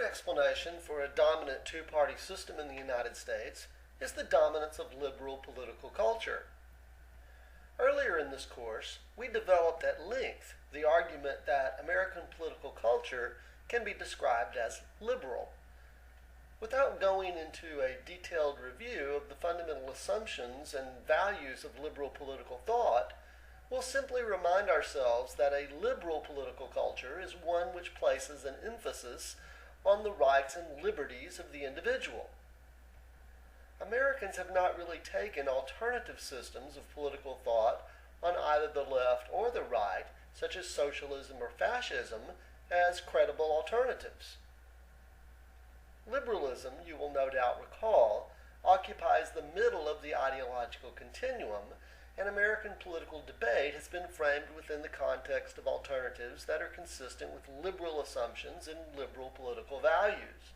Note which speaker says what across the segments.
Speaker 1: explanation for a dominant two-party system in the United States is the dominance of liberal political culture. Earlier in this course, we developed at length the argument that American political culture can be described as liberal. Without going into a detailed review of the fundamental assumptions and values of liberal political thought, we'll simply remind ourselves that a liberal political culture is one which places an emphasis on the rights and liberties of the individual. Americans have not really taken alternative systems of political thought on either the left or the right, such as socialism or fascism, as credible alternatives. Liberalism, you will no doubt recall, occupies the middle of the ideological continuum, and American political debate has been framed within the context of alternatives that are consistent with liberal assumptions and liberal political values.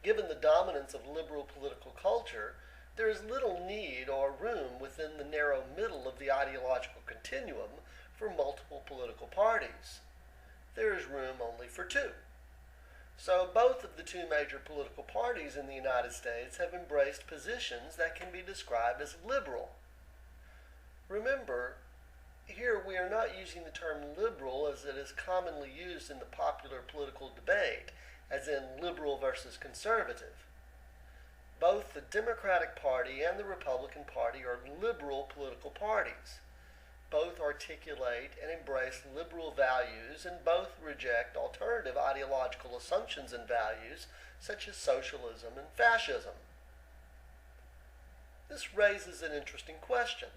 Speaker 1: Given the dominance of liberal political culture, there is little need or room within the narrow middle of the ideological continuum for multiple political parties. There is room only for two. So both of the two major political parties in the United States have embraced positions that can be described as liberal. Remember, here we are not using the term liberal as it is commonly used in the popular political debate, as in liberal versus conservative. Both the Democratic Party and the Republican Party are liberal political parties. Both articulate and embrace liberal values, and both reject alternative ideological assumptions and values such as socialism and fascism. This raises an interesting question.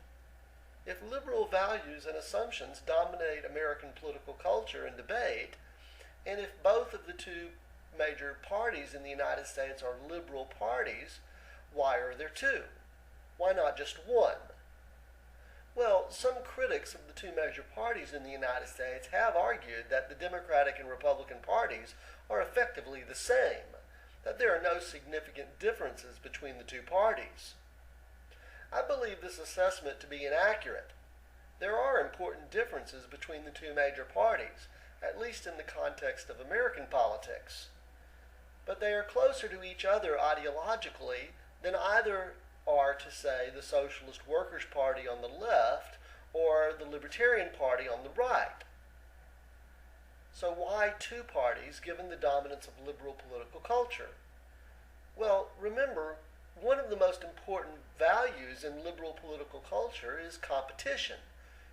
Speaker 1: If liberal values and assumptions dominate American political culture and debate, and if both of the two major parties in the United States are liberal parties, why are there two? Why not just one? Well, some critics of the two major parties in the United States have argued that the Democratic and Republican parties are effectively the same, that there are no significant differences between the two parties. I believe this assessment to be inaccurate. There are important differences between the two major parties, at least in the context of American politics. But they are closer to each other ideologically than either are to say the Socialist Workers' Party on the left or the Libertarian Party on the right. So why two parties given the dominance of liberal political culture? Well, remember, one of the most important values in liberal political culture is competition,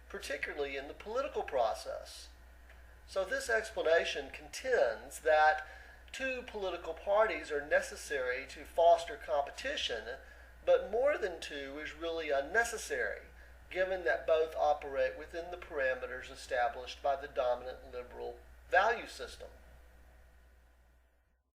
Speaker 1: particularly in the political process. So this explanation contends that two political parties are necessary to foster competition, but more than two is really unnecessary, given that both operate within the parameters established by the dominant liberal value system.